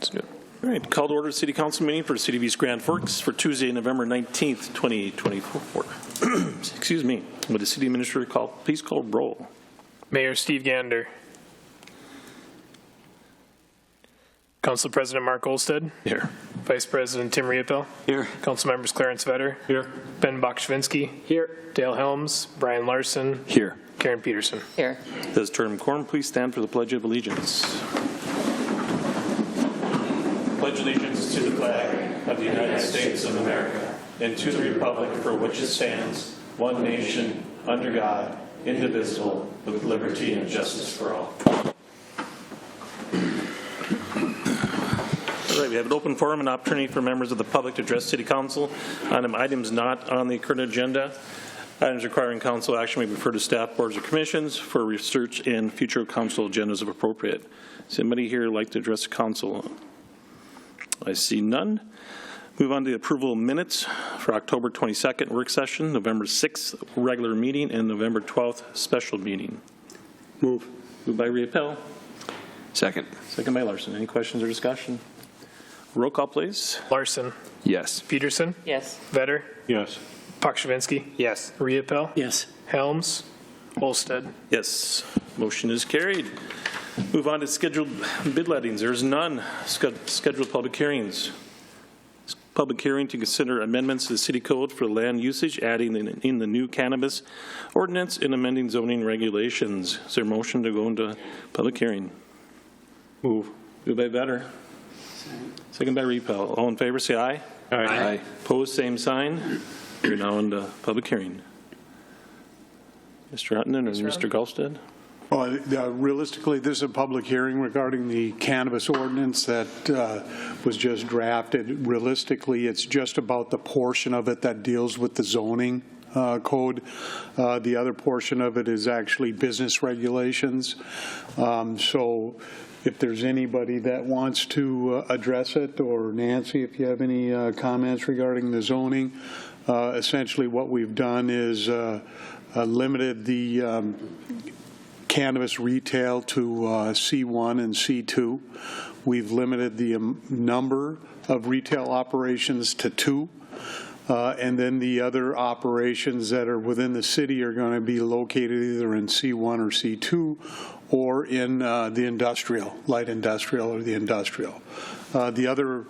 That's good. All right, call to order City Council meeting for City of East Grand Forks for Tuesday, November 19th, 2024. Excuse me. Would the City Administrator please call roll? Mayor Steve Gander. Council President Mark Olsted. Here. Vice President Tim Riepel. Here. Council members Clarence Vetter. Here. Ben Bakshvinsky. Here. Dale Helms. Brian Larson. Here. Karen Peterson. Here. Does term quorum please stand for the Pledge of Allegiance? Pledge allegiance to the flag of the United States of America and to the republic for which it stands, one nation, under God, indivisible, with liberty and justice for all. All right, we have an open forum and opportunity for members of the public to address City Council on items not on the current agenda. Items requiring council action may be referred to staff, boards, or commissions for research and future council agendas if appropriate. Does anybody here like to address the council? I see none. Move on to the approval of minutes for October 22nd work session, November 6th regular meeting, and November 12th special meeting. Moved by Riepel. Second. Second by Larson. Any questions or discussion? Roll call, please. Larson. Yes. Peterson. Yes. Vetter. Yes. Bakshvinsky. Yes. Riepel. Yes. Helms. Olsted. Yes. Motion is carried. Move on to scheduled bid lettings. There's none. Scheduled public hearings. Public hearing to consider amendments to the city code for land usage, adding in the new cannabis ordinance and amending zoning regulations. Is there a motion to go into public hearing? Move. Moved by Vetter. Second by Riepel. All in favor, say aye. Aye. Opposed, same sign. You're now into public hearing. Mr. Huttenden or Mr. Gulstead? Realistically, this is a public hearing regarding the cannabis ordinance that was just drafted. Realistically, it's just about the portion of it that deals with the zoning code. The other portion of it is actually business regulations. So if there's anybody that wants to address it, or Nancy, if you have any comments regarding the zoning, essentially what we've done is limited the cannabis retail to C1 and C2. We've limited the number of retail operations to 2. And then the other operations that are within the city are going to be located either in C1 or C2 or in the industrial, light industrial or the industrial. The other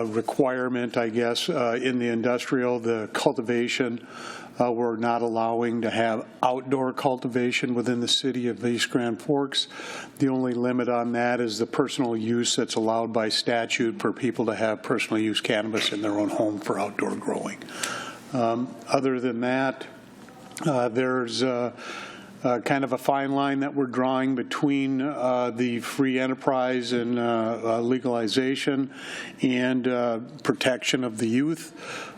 requirement, I guess, in the industrial, the cultivation, we're not allowing to have outdoor cultivation within the city of East Grand Forks. The only limit on that is the personal use that's allowed by statute for people to have personal use cannabis in their own home for outdoor growing. Other than that, there's kind of a fine line that we're drawing between the free enterprise and legalization and protection of the youth.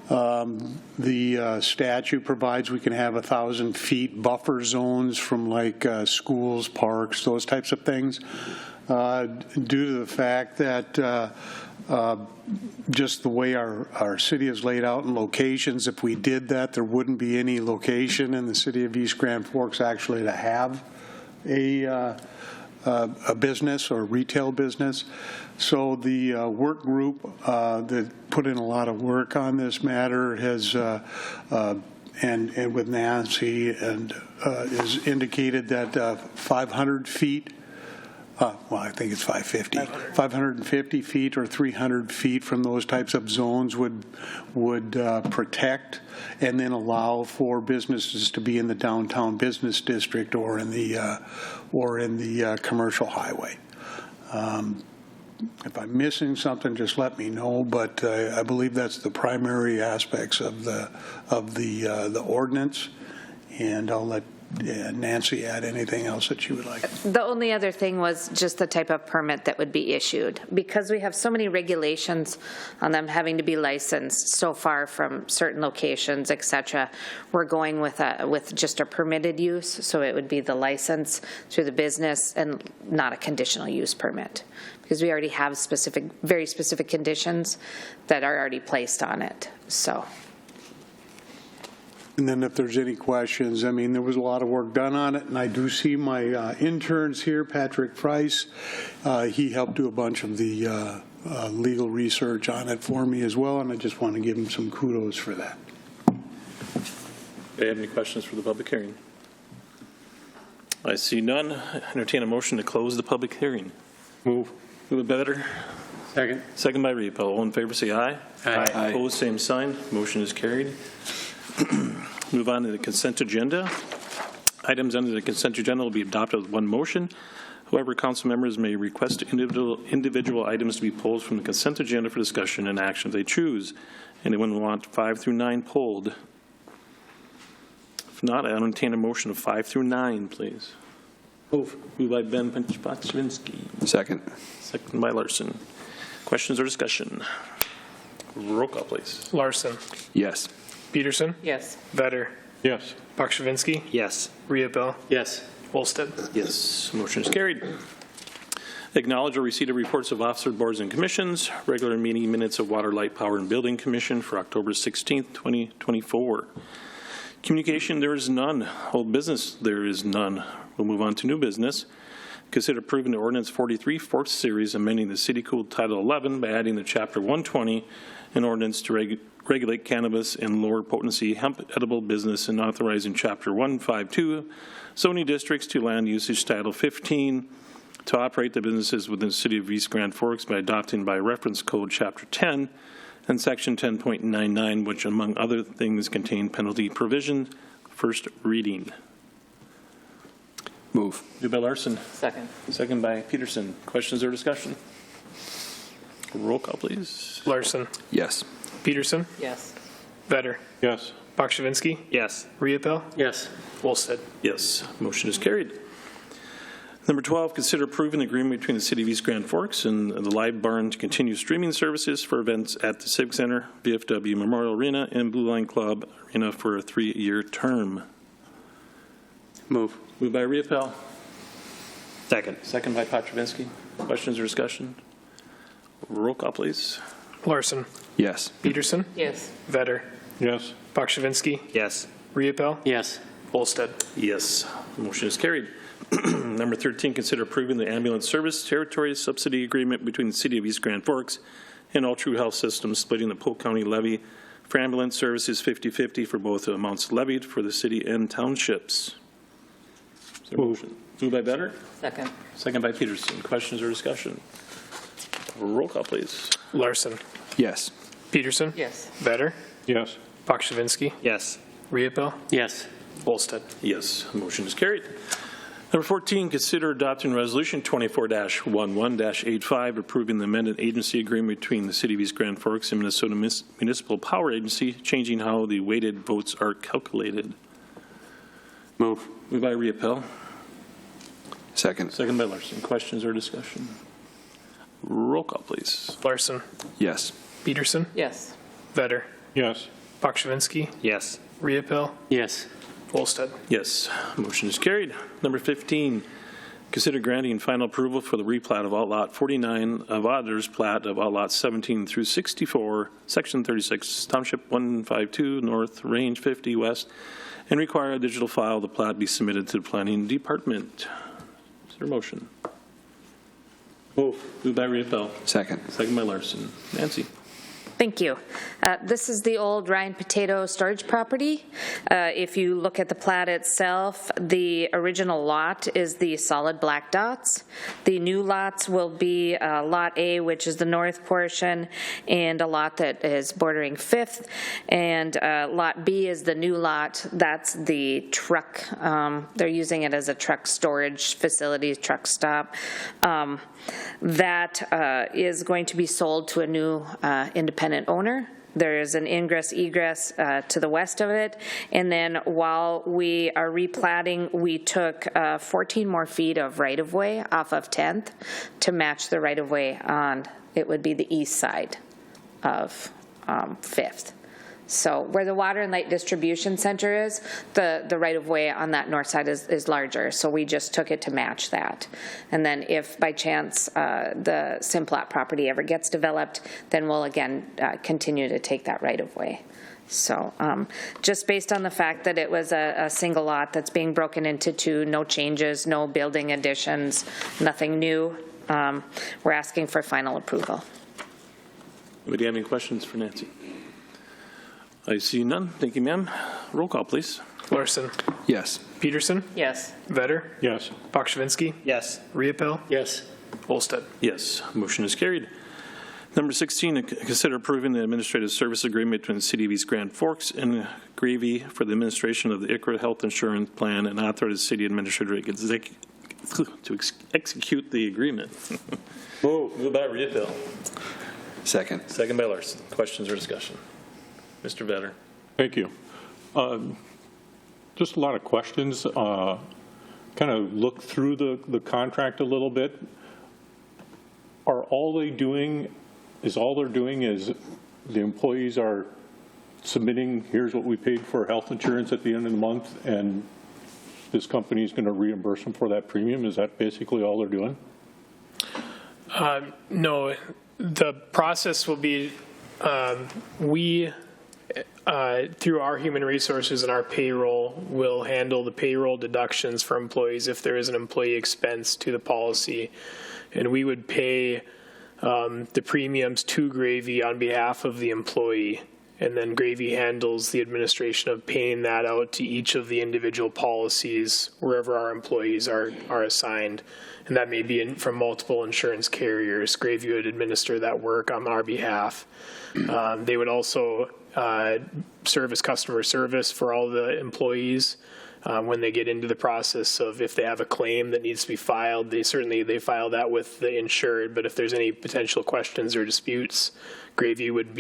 The statute provides we can have 1,000 feet buffer zones from like schools, parks, those types of things. Due to the fact that just the way our city is laid out in locations, if we did that, there wouldn't be any location in the city of East Grand Forks actually to have a business or retail business. So the work group that put in a lot of work on this matter has, and with Nancy, and is indicated that 500 feet, well, I think it's 550. 550 feet or 300 feet from those types of zones would protect and then allow for businesses to be in the downtown business district or in the commercial highway. If I'm missing something, just let me know. But I believe that's the primary aspects of the ordinance, and I'll let Nancy add anything else that you would like. The only other thing was just the type of permit that would be issued. Because we have so many regulations on them having to be licensed so far from certain locations, et cetera, we're going with just a permitted use, so it would be the license through the business and not a conditional use permit, because we already have very specific conditions that are already placed on it. So. And then if there's any questions, I mean, there was a lot of work done on it, and I do see my interns here, Patrick Price. He helped do a bunch of the legal research on it for me as well, and I just want to give him some kudos for that. Do you have any questions for the public hearing? I see none. Entertain a motion to close the public hearing. Move. Move it better. Second. Second by Riepel. All in favor, say aye. Aye. Opposed, same sign. Motion is carried. Move on to the consent agenda. Items under the consent agenda will be adopted with one motion. However, council members may request individual items to be pulled from the consent agenda for discussion and action if they choose. Anyone will want 5 through 9 pulled? If not, I entertain a motion of 5 through 9, please. Move. Moved by Ben Paczynski. Second. Second by Larson. Questions or discussion? Roll call, please. Larson. Yes. Peterson. Yes. Vetter. Yes. Pakshavinsky. Yes. Riepel. Yes. Olsted. Yes, motion is carried. Acknowledge or receipt of reports of officer boards and commissions, regular meeting minutes of Water, Light, Power, and Building Commission for October 16th, 2024. Communication, there is none. Old business, there is none. We'll move on to new business. Consider approving the Ordinance 43, 4th Series, amending the City Code Title 11 by adding the Chapter 120, an ordinance to regulate cannabis and lower potency hemp edible business, and authorizing Chapter 152, zoning districts to land usage Title 15, to operate the businesses within the City of East Grand Forks by adopting by reference code Chapter 10 and Section 10.99, which among other things contain penalty provision. First reading. Move. Moved by Larson. Second. Second by Peterson. Questions or discussion? Roll call, please. Larson. Yes. Peterson. Yes. Vetter. Yes. Pakshavinsky. Yes. Riepel. Yes. Olsted. Yes, motion is carried. Number 12, consider approving an agreement between the City of East Grand Forks and the Live Barn to continue streaming services for events at the Civic Center, VFW Memorial Arena, and Blue Line Club Arena for a 3-year term. Move. Moved by Riepel. Second. Second by Pakshavinsky. Questions or discussion? Roll call, please. Larson. Yes. Peterson. Yes. Vetter. Yes. Pakshavinsky. Yes. Riepel. Yes. Olsted. Yes, motion is carried. Number 13, consider approving the ambulance service territory subsidy agreement between the City of East Grand Forks and All True Health Systems, splitting the Polk County levy for ambulance services 50-50 for both amounts levied for the city and townships. Is there a motion? Moved by Better. Second. Second by Peterson. Questions or discussion? Roll call, please. Larson. Yes. Peterson. Yes. Vetter. Yes. Pakshavinsky. Yes. Riepel. Yes. Olsted. Yes, motion is carried. Number 14, consider adopting Resolution 24-11-85, approving the amended agency agreement between the City of East Grand Forks and Minnesota Municipal Power Agency, changing how the weighted votes are calculated. Move. Moved by Riepel. Second. Second by Larson. Questions or discussion? Roll call, please. Larson. Yes. Peterson. Yes. Vetter. Yes. Pakshavinsky. Yes. Riepel. Yes. Olsted. Yes, motion is carried. Number 15, consider granting final approval for the replat of Outlot 49 of Auditor's Plat of Outlot 17 through 64, Section 36, Township 152, North, Range 50, West, and require a digital file of the plat be submitted to the Planning Department. Is there a motion? Move. Moved by Riepel. Second. Second by Larson. Nancy. Thank you. This is the old Ryan Potato storage property. If you look at the plat itself, the original lot is the solid black dots. The new lots will be Lot A, which is the north portion, and a lot that is bordering 5th, and Lot B is the new lot. That's the truck. They're using it as a truck storage facility, truck stop. That is going to be sold to a new independent owner. There is an ingress-egress to the west of it, and then while we are replatting, we took 14 more feet of right-of-way off of 10th to match the right-of-way on, it would be the east side of 5th. So where the water and light distribution center is, the right-of-way on that north side is larger, so we just took it to match that. And then if by chance the Simplot property ever gets developed, then we'll again continue to take that right-of-way. So just based on the fact that it was a single lot that's being broken into two, no changes, no building additions, nothing new, we're asking for final approval. Anybody have any questions for Nancy? I see none. Thank you, ma'am. Roll call, please. Larson, Yes. Peterson, Yes. Vetter, Yes. Bakshvinsky, Yes. Riepel, Yes. Olsted. Yes, motion is carried. Number 16, consider approving the administrative service agreement between the City of East Grand Forks and Gravy for the administration of the ICRA Health Insurance Plan and authorize the city administrator to execute the agreement. Move by Riepel. Second. Second by Larson. Questions or discussion? Mr. Vetter. Thank you. Just a lot of questions. Kind of look through the contract a little bit. All they're doing is the employees are submitting, here's what we paid for health insurance at the end of the month, and this company is going to reimburse them for that premium? Is that basically all they're doing? No, the process will be, we, through our human resources and our payroll, will handle the payroll deductions for employees if there is an employee expense to the policy. And we would pay the premiums to Gravy on behalf of the employee. And then Gravy handles the administration of paying that out to each of the individual policies wherever our employees are assigned. And that may be from multiple insurance carriers. Gravy would administer that work on our behalf. They would also serve as customer service for all the employees. When they get into the process of if they have a claim that needs to be filed, they file that with the insured. But if there's any potential questions or disputes, Gravy would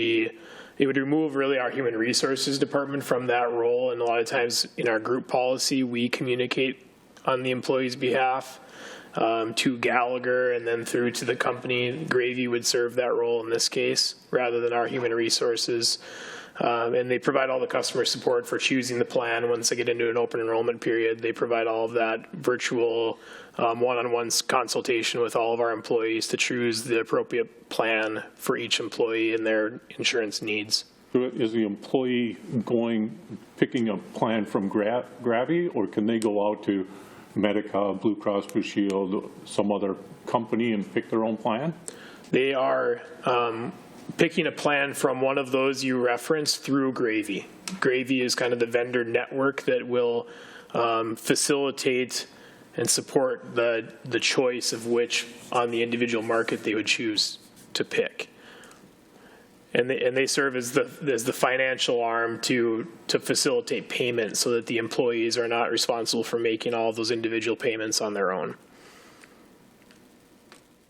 remove really our human resources department from that role. And a lot of times in our group policy, we communicate on the employee's behalf to Gallagher and then through to the company. Gravy would serve that role in this case rather than our human resources. And they provide all the customer support for choosing the plan. Once they get into an open enrollment period, they provide all of that virtual one-on-one consultation with all of our employees to choose the appropriate plan for each employee and their insurance needs. Is the employee picking a plan from Gravy, or can they go out to Medica, Blue Cross Blue Shield, some other company and pick their own plan? They are picking a plan from one of those you referenced through Gravy. Gravy is kind of the vendor network that will facilitate and support the choice of which on the individual market they would choose to pick. And they serve as the financial arm to facilitate payment so that the employees are not responsible for making all of those individual payments on their own.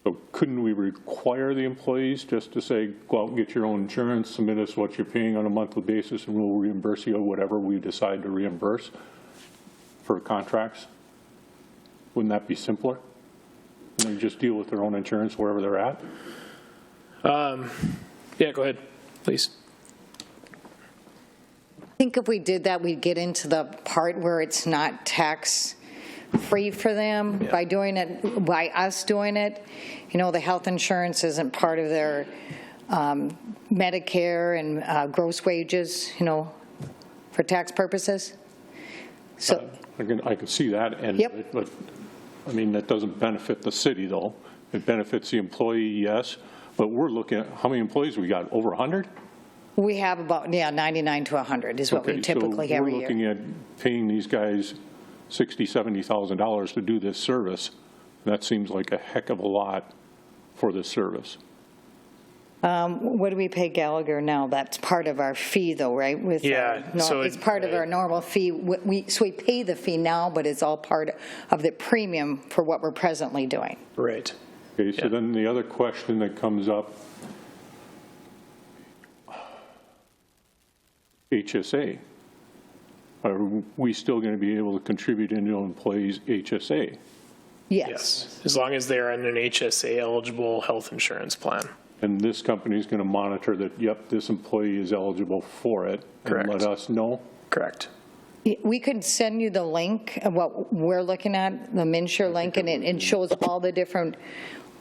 So couldn't we require the employees just to say, go out and get your own insurance, submit us what you're paying on a monthly basis, and we'll reimburse you whatever we decide to reimburse for contracts? Wouldn't that be simpler? And they just deal with their own insurance wherever they're at? Yeah, go ahead, please. I think if we did that, we'd get into the part where it's not tax-free for them by us doing it. You know, the health insurance isn't part of their Medicare and gross wages, you know, for tax purposes. So I can see that end of it, but I mean, that doesn't benefit the city, though. It benefits the employee, yes, but we're looking at how many employees we got, over 100? we have about, 99 to 100 is what we typically have every year. We're looking at paying these guys $60,000, $70,000 to do this service. That seems like a heck of a lot for this service. What do we pay Gallagher now? That's part of our fee, though, right? So it's part of our normal fee. So we pay the fee now, but it's all part of the premium for what we're presently doing. Right. Okay, so then the other question that comes up, HSA. Are we still going to be able to contribute into employees' HSA? Yes. As long as they're in an HSA eligible health insurance plan. And this company is going to monitor that, yep, this employee is eligible for it. Correct. And let us know? Correct. We could send you the link of what we're looking at, the MNsure link, and it shows all the different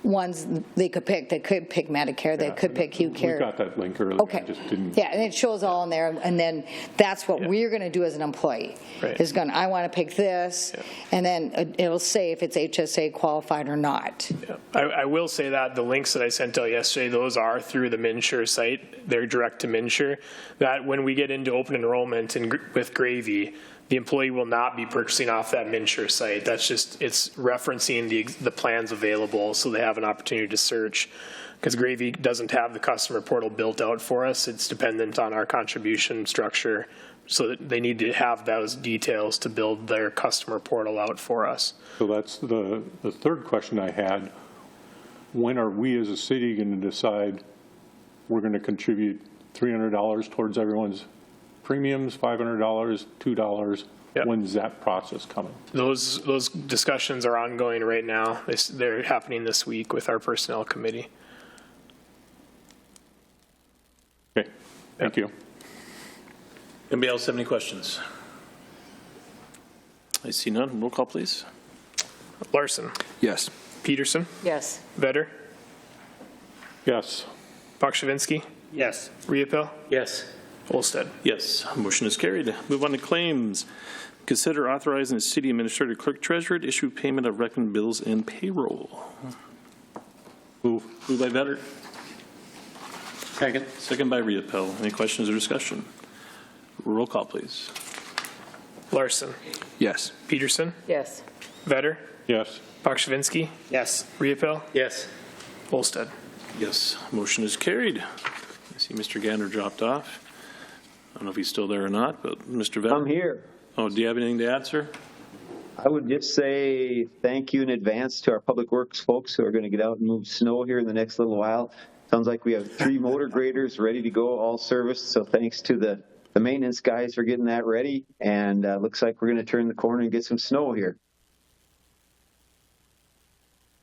ones they could pick. They could pick Medicare, they could pick We QCare. got that link earlier. I Okay. just didn't. Yeah, and it shows all in there, and then that's what Yeah. we're going to do as an employee. Right. Is going, I want to pick this, and then it'll say if it's HSA qualified or not. Yeah. I will say that the links that I sent out yesterday, those are through the MNsure site. They're direct to MNsure. That when we get into open enrollment with Gravy, the employee will not be purchasing off that MNsure site. That's just, it's referencing the plans available so they have an opportunity to search. Because Gravy doesn't have the customer portal built out for us. It's dependent on our contribution structure. So that they need to have those details to build their customer portal out for us. So that's the third question I had. When are we as a city going to decide we're going to contribute $300 towards everyone's premiums, $500, $2? Yep. When's that process coming? Those discussions are ongoing right now. They're happening this week with our personnel committee. Okay, thank you. Anybody else have any questions? I see none. Roll call, please. Larson, Yes. Peterson, Yes. Vetter, Yes. Pakshavinsky, Yes. Riepel, Yes. Olsted. Yes, motion is carried. Move on to claims. Consider authorizing the city administrator clerk treasurer to issue payment of reckoned bills and payroll. Moved by Vetter. Second. Second by Riepel. Any questions or discussion? Roll call, please. Larson, Yes. Peterson, Yes. Vetter, Yes. Pakshavinsky, Yes. Riepel, Yes. Olsted. Yes, motion is carried. I see Mr. Gander dropped off. I don't know if he's still there or not, but Mr. Vetter. I'm here. Oh, do you have anything to add, sir? I would just say thank you in advance to our Public Works folks who are going to get out and move snow here in the next little while. Sounds like we have 3 motor graders ready to go, all serviced. So thanks to the maintenance guys for getting that ready. And looks like we're going to turn the corner and get some snow here.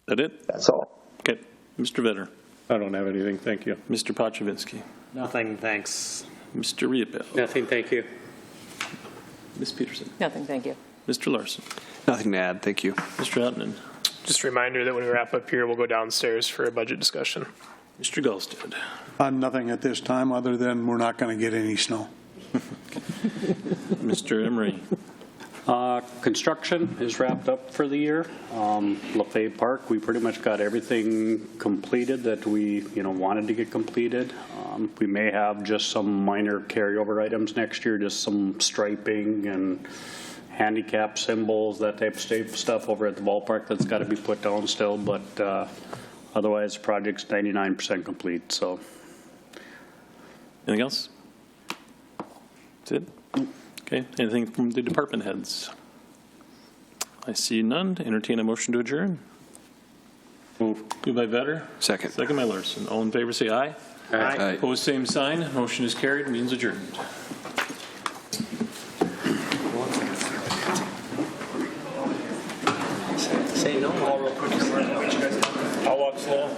That it? That's all. Okay. Mr. Vetter. I don't have anything, thank you. Mr. Pakshavinsky. Nothing, thanks. Mr. Riepel. Nothing, thank you. Ms. Peterson. Nothing, thank you. Mr. Larson. Nothing to add, thank you. Mr. Ottman. Just a reminder that when we wrap up here, we'll go downstairs for a budget discussion. Mr. Gulstead. Nothing at this time, other than we're not going to get any snow. Mr. Emery. Construction is wrapped up for the year. LaFay Park, we pretty much got everything completed that we, wanted to get completed. We may have just some minor carryover items next year, just some striping and handicap symbols, that type of stuff over at the ballpark that's got to be put down still. But otherwise, the project's 99% complete. So, Anything else? That's it? Okay. Anything from the department heads? I see none. Entertain a motion to adjourn. Moved by Vetter. Second. Second by Larson. All in favor, say aye. Aye. Opposed, same sign. Motion is carried. Means adjourned. Say no more real quick. I'll walk slow.